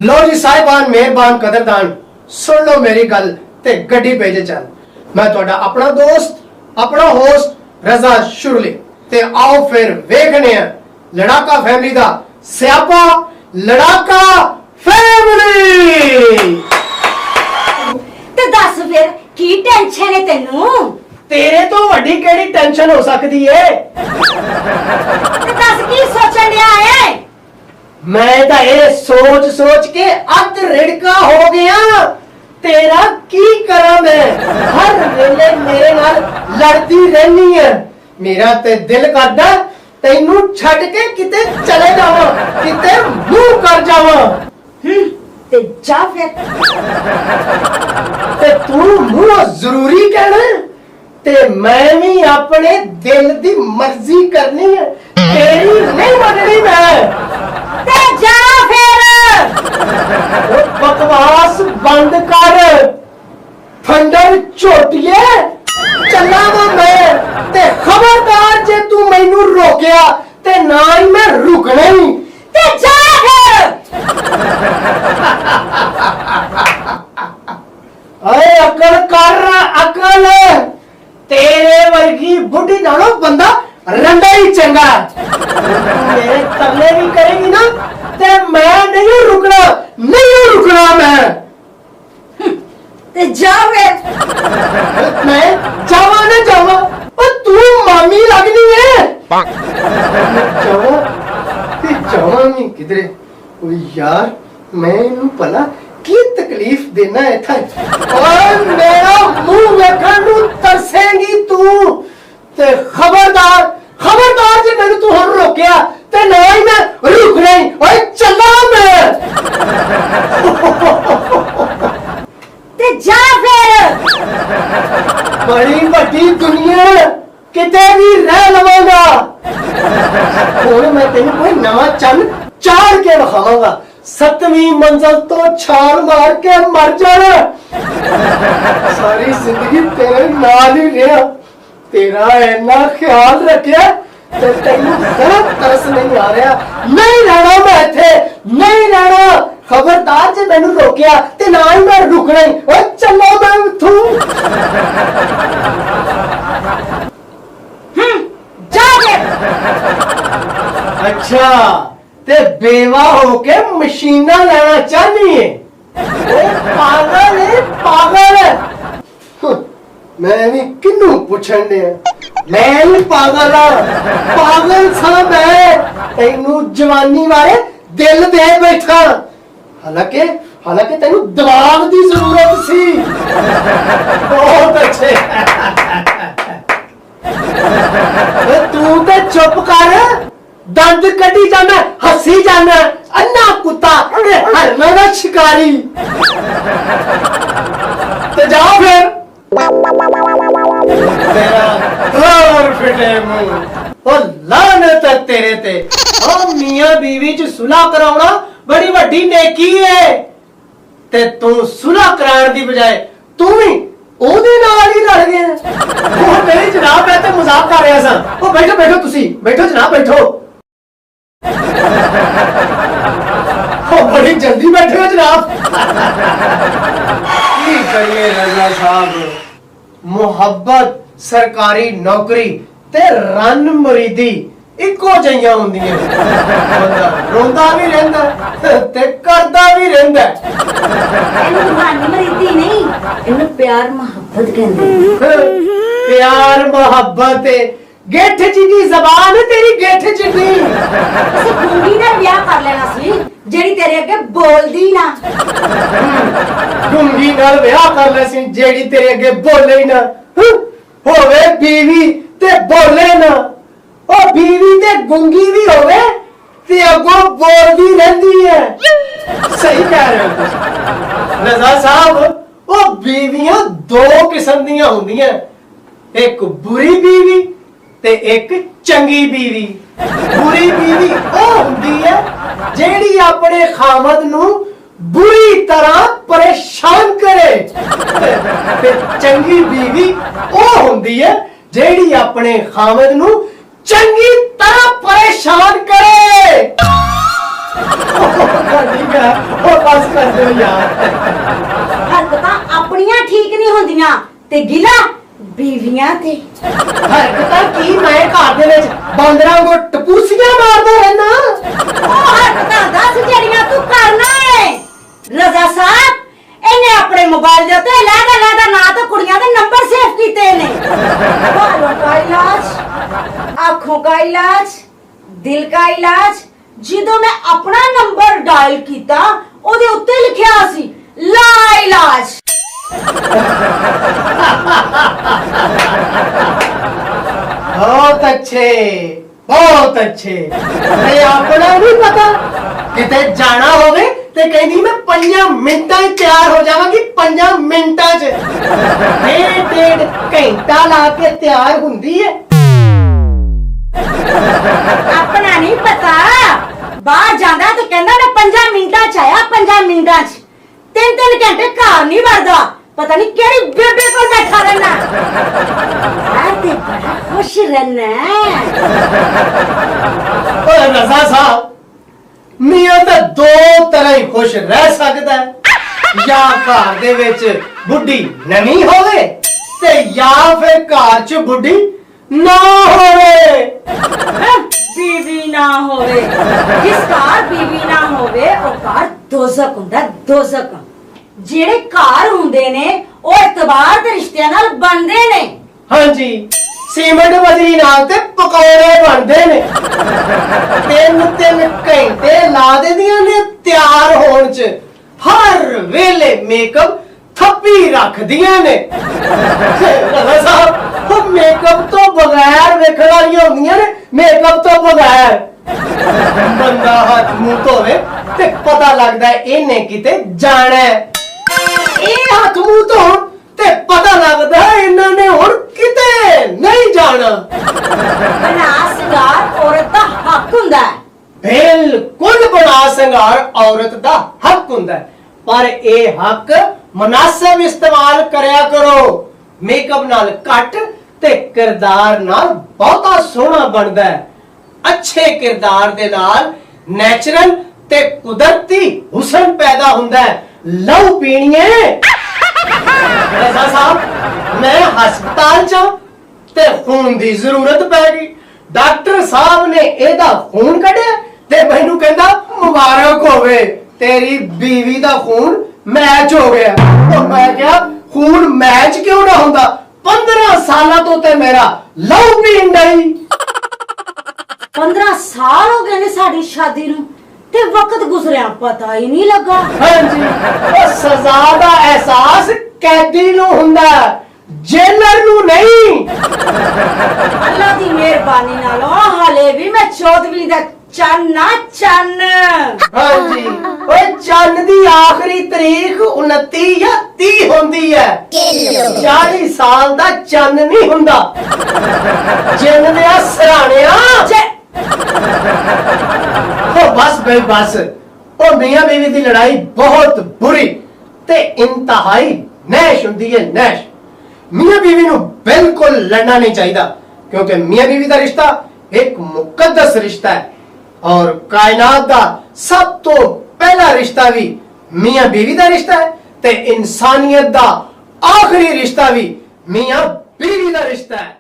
लो जी साहिबान मेहरबान कदरदान सुन लो मेरी गल ते गड्डी भेजे चल। मैं तुहाडा अपना दोस्त अपना होस्ट रजा शुरली ते आओ फिर वेखने हैं लड़ाका फैमिली दा स्यापा लड़ाका फैमिली। ते दस फिर की टेंशन है तेनू? तेरे तो वड्डी केड़ी टेंशन हो सकती है? ते दस की सोचन दिया है? मैं तो ये सोच सोच के अध रिड़का हो गया। तेरा की करा मैं हर वेले मेरे नाल लड़ती रहनी है। मेरा ते दिल करदा तैनू छड़ के किते चले जावां किते मुंह कर जावां। ते जा फिर। ते तू मुंह जरूरी कहना ते मैं भी अपने दिल दी मर्जी करनी है तेरी नहीं मननी मैं। ते जा फिर। बकवास बंद कर फंडर छोटिए चला वा मैं ते खबरदार जे तू मैनू रोकिया ते ना ही मैं रुकना ही। ते जा फिर। अरे अकल कर अकल तेरे वर्गी बुढ़ी नालों बंदा रंडा ही चंगा। मेरे तरले भी करेगी ना ते मैं नहीं रुकना मैं। ते जा फिर। मैं जावा ना जावा और तू मामी लगनी है। जावा ते जावा नहीं किधरे। ओ यार मैं इनू भला की तकलीफ देना है था और मेरा मुंह वेखण नू तरसेगी तू ते खबरदार जे मैनू तू हुण रोकिया ते ना ही मैं रुक नहीं ओए चला मैं। ते जा फिर। बड़ी वड्डी दुनिया किते भी रह लवांगा। हुण मैं तेनू कोई नवा चंद चाड़ के विखावांगा 7वीं मंजिल तो छाल मार के मर जाना। सारी जिंदगी तेरे नाल ही रहा तेरा इन्ना ख्याल रखिया ते तैनू जरा तरस नहीं आ रहा। नहीं रहना मैं इत्थे नहीं रहना। खबरदार जे मैनू रोकिया ते ना ही मैं रुकना ही। ओए चलो मैं इत्थों। जा फिर। अच्छा ते बेवा होके मशीना लेना चाहनी है? पागल है पागल। मैं भी किन्नू पुछण दे मैं भी पागल पागल सा मैं तेनू जवानी बारे दिल दे बैठा। हालांकि तेनू दिमाग दी जरूरत सी। बहुत अच्छे तू ते चुप कर दंद कटी जाना हसी जाना अन्ना कुत्ता हरना का शिकारी। ते जाओ फिर तेरा और फिटे मुंह और लानत है तेरे ते। हम मियां बीवी च सुलह कराउणा बड़ी वड्डी नेकी है ते तू सुलह कराउण दी बजाय तू भी ओदे नाल ही लड़ गया। ओ मेरी जनाब मैं ते मजाक कर रहा सा। ओ बैठो बैठो तुसी बैठो जनाब बैठो। ओ बड़ी जल्दी बैठे हो जनाब। की करिए रजा साहब मुहब्बत सरकारी नौकरी ते रन मुरीदी इको जिहियां हुंदियां। बंदा रोंदा भी रहिंदा ते करदा भी रहिंदा। इन्नू रूहानी मरीदी नहीं इन्नू प्यार मोहब्बत कहंदे। प्यार मोहब्बत गेठ जिदी जबान तेरी गेठ जिदी। असी गुंगी नाल ब्याह कर लेना सी जेड़ी तेरे अगे बोलदी ना। गुंगी नाल ब्याह कर ले सी जेड़ी तेरे अगे बोले ही ना। होवे बीवी ते बोले ना। ओ बीवी ते गुंगी भी होवे ते अगो बोलदी रहंदी है। सही कह रहे हो तुम रजा साहब। ओ बीवियां दो किस्म दियां हुंदियां एक बुरी बीवी ते एक चंगी बीवी। बुरी बीवी ओ हुंदी है जेड़ी अपने खामद नू बुरी तरह परेशान करे ते चंगी बीवी ओ हुंदी है जेड़ी अपने खामद नू चंगी तरह परेशान करे। ਠੀਕ ਹੈ ਉਹ ਬਸ ਕਰ ਦਿਓ ਯਾਰ। ਹਰਕਤਾਂ ਆਪਣੀਆਂ ਠੀਕ ਨਹੀਂ ਹੁੰਦੀਆਂ ਤੇ ਗਿਲਾ ਬੀਵੀਆਂ ਤੇ। ਹਰਕਤਾਂ ਕੀ ਮੈਂ ਘਰ ਦੇ ਵਿੱਚ ਬਾਂਦਰਾਂ ਕੋ ਟਪੂਸੀਆਂ ਮਾਰਦਾ ਰਹਿਣਾ। ਉਹ ਹਰਕਤਾਂ ਦੱਸ ਜਿਹੜੀਆਂ ਤੂੰ ਕਰਨਾ ਏ। ਰਜ਼ਾ ਸਾਹਿਬ ਇਹਨੇ ਆਪਣੇ ਮੋਬਾਈਲ ਦੇ ਉੱਤੇ ਲੈਦਾ ਨਾਂ ਤੇ ਕੁੜੀਆਂ ਦੇ ਨੰਬਰ ਸੇਵ ਕੀਤੇ ਨੇ। ਬਾਲੋਂ का इलाज, आंखों का इलाज, दिल का इलाज। ਜਦੋਂ ਮੈਂ ਆਪਣਾ ਨੰਬਰ ਡਾਇਲ ਕੀਤਾ ਉਹਦੇ ਉੱਤੇ ਲਿਖਿਆ ਸੀ ਲਾ ਇਲਾਜ। बहुत अच्छे बहुत अच्छे। ਤੇ ਆਪਣਾ ਨਹੀਂ ਪਤਾ ਕਿਤੇ ਜਾਣਾ ਹੋਵੇ ਤੇ ਕਹਿੰਦੀ ਮੈਂ 5 ਮਿੰਟਾਂ 'ਚ ਤਿਆਰ ਹੋ ਜਾਵਾਂਗੀ। 5 ਮਿੰਟਾਂ 'ਚ ਡੇਢ ਘੰਟਾ ਲਾ ਕੇ ਤਿਆਰ ਹੁੰਦੀ ਹੈ। ਆਪਣਾ ਨਹੀਂ ਪਤਾ ਬਾਹਰ ਜਾਂਦਾ ਤੇ ਕਹਿੰਦਾ ਮੈਂ 5 ਮਿੰਟਾਂ 'ਚ ਆਇਆ। 5 ਮਿੰਟਾਂ 'ਚ 3 ਘੰਟੇ ਘਰ ਨਹੀਂ ਵੜਦਾ। ਪਤਾ ਨਹੀਂ ਕਿਹੜੀ ਬੇਬੇ ਕੋਲ ਬੈਠਾ ਰਹਿਣਾ। ਆ ਤੇ ਬੜਾ ਖੁਸ਼ ਰਹਿਣਾ। ਓਏ ਰਜ਼ਾ ਸਾਹਿਬ ਮੀਆਂ ਤਾਂ ਦੋ ਤਰ੍ਹਾਂ ਹੀ ਖੁਸ਼ ਰਹਿ ਸਕਦਾ ਹੈ। ਜਾਂ ਘਰ ਦੇ ਵਿੱਚ ਬੁੱਢੀ ਨਵੀਂ ਹੋਵੇ ਤੇ ਜਾਂ ਫਿਰ ਘਰ 'ਚ ਬੁੱਢੀ ਨਾ ਹੋਵੇ। बीवी ना होवे। जिस घर बीवी ना होवे ओ घर दोजक हुंदा। दोजक ਜਿਹੜੇ ਘਰ ਹੁੰਦੇ ਨੇ ਉਹ ਇਤਬਾਰ ਦੇ ਰਿਸ਼ਤਿਆਂ ਨਾਲ ਬਣਦੇ ਨੇ। ਹਾਂਜੀ ਸੀਮੈਂਟ ਬਜਰੀ ਨਾਲ ਤੇ ਪਕੌੜੇ ਬਣਦੇ ਨੇ। 3 ਘੰਟੇ ਲਾ ਦਿੰਦੀਆਂ ਨੇ ਤਿਆਰ ਹੋਣ 'ਚ। ਹਰ ਵੇਲੇ ਮੇਕਅਪ ਥੱਪੀ ਰੱਖਦੀਆਂ ਨੇ। ਰਜ਼ਾ ਸਾਹਿਬ ਉਹ ਮੇਕਅਪ ਤੋਂ ਬਗੈਰ ਵੇਖਣ ਵਾਲੀਆਂ ਹੁੰਦੀਆਂ ਨੇ। ਮੇਕਅਪ ਤੋਂ ਬਗੈਰ ਬੰਦਾ ਹੱਥ ਮੂੰਹ ਧੋਵੇ ਤੇ ਪਤਾ ਲੱਗਦਾ ਇਹਨੇ ਕਿਤੇ ਜਾਣਾ ਹੈ। ਇਹ ਹੱਥ ਮੂੰਹ ਧੋਣ ਤੇ ਪਤਾ ਲੱਗਦਾ ਇਹਨਾਂ ਨੇ ਹੁਣ ਕਿਤੇ ਨਹੀਂ ਜਾਣਾ। ਬਣਾ ਸ਼ਿੰਗਾਰ ਔਰਤ ਦਾ ਹੱਕ ਹੁੰਦਾ ਹੈ। ਬਿਲਕੁਲ ਬਣਾ ਸ਼ਿੰਗਾਰ ਔਰਤ ਦਾ ਹੱਕ ਹੁੰਦਾ ਹੈ, ਪਰ ਇਹ ਹੱਕ ਮੁਨਾਸਿਬ ਇਸਤੇਮਾਲ ਕਰਿਆ ਕਰੋ। ਮੇਕਅਪ ਨਾਲ ਘੱਟ ਤੇ ਕਿਰਦਾਰ ਨਾਲ ਬਹੁਤਾ ਸੋਹਣਾ ਬਣਦਾ ਹੈ। ਅੱਛੇ ਕਿਰਦਾਰ ਦੇ ਨਾਲ ਨੈਚੁਰਲ ਤੇ ਕੁਦਰਤੀ ਹੁਸਨ ਪੈਦਾ ਹੁੰਦਾ ਹੈ। ਲਹੂ ਪੀਣੀਏ ਰਜ਼ਾ ਸਾਹਿਬ ਮੈਂ ਹਸਪਤਾਲ 'ਚ ਤੇ ਖੂਨ ਦੀ ਜ਼ਰੂਰਤ ਪੈ ਗਈ। ਡਾਕਟਰ ਸਾਹਿਬ ਨੇ ਇਹਦਾ ਖੂਨ ਕੱਢਿਆ ਤੇ ਮੈਨੂੰ ਕਹਿੰਦਾ ਮੁਬਾਰਕ ਹੋਵੇ ਤੇਰੀ ਬੀਵੀ ਦਾ ਖੂਨ ਮੈਚ ਹੋ ਗਿਆ। ਉਹ ਮੈਂ ਕਿਹਾ ਖੂਨ ਮੈਚ ਕਿਉਂ ਨਾ ਹੁੰਦਾ? 15 ਸਾਲਾਂ ਤੋਂ ਤੇ ਮੇਰਾ ਲਹੂ ਪੀਣ ਡਈ। 15 ਸਾਲ ਹੋ ਗਏ ਨੇ ਸਾਡੀ ਸ਼ਾਦੀ ਨੂੰ ਤੇ ਵਕਤ ਗੁਜ਼ਰਿਆ ਪਤਾ ਹੀ ਨਹੀਂ ਲੱਗਾ। ਹਾਂਜੀ ਉਹ ਸਜ਼ਾ ਦਾ ਅਹਿਸਾਸ ਕੈਦੀ ਨੂੰ ਹੁੰਦਾ, ਜੇਲਰ ਨੂੰ ਨਹੀਂ। ਅੱਲਾ ਦੀ ਮਿਹਰਬਾਨੀ ਨਾਲ ਹਾਲੇ ਵੀ ਮੈਂ 14ਵੀਂ ਦਾ ਚੰਨ ਆ ਚੰਨ। ਹਾਂਜੀ ਓਏ ਚੰਨ ਦੀ ਆਖਰੀ ਤਰੀਕ 29 ਜਾਂ 30 ਹੁੰਦੀ ਹੈ। 40 ਸਾਲ ਦਾ ਚੰਨ ਨਹੀਂ ਹੁੰਦਾ। ਜਿੰਨ ਦੇ ਸਰਾਣਿਆ ਉਹ ਬਸ ਬਈ ਬਸ। ਉਹ ਮੀਆਂ ਬੀਵੀ ਦੀ ਲੜਾਈ ਬਹੁਤ ਬੁਰੀ ਤੇ ਇੰਤਹਾਈ ਨੈਸ਼ ਹੁੰਦੀ ਹੈ। ਨੈਸ਼ ਮੀਆਂ ਬੀਵੀ ਨੂੰ ਬਿਲਕੁਲ ਲੜਨਾ ਨਹੀਂ ਚਾਹੀਦਾ, ਕਿਉਂਕਿ ਮੀਆਂ ਬੀਵੀ ਦਾ ਰਿਸ਼ਤਾ ਇੱਕ ਮੁਕੱਦਸ ਰਿਸ਼ਤਾ ਹੈ ਔਰ ਕਾਇਨਾਤ ਦਾ ਸਭ ਤੋਂ ਪਹਿਲਾ ਰਿਸ਼ਤਾ ਵੀ ਮੀਆਂ ਬੀਵੀ ਦਾ ਰਿਸ਼ਤਾ ਹੈ ਤੇ ਇਨਸਾਨੀਅਤ ਦਾ ਆਖਰੀ ਰਿਸ਼ਤਾ ਵੀ ਮੀਆਂ ਬੀਵੀ ਦਾ ਰਿਸ਼ਤਾ ਹੈ।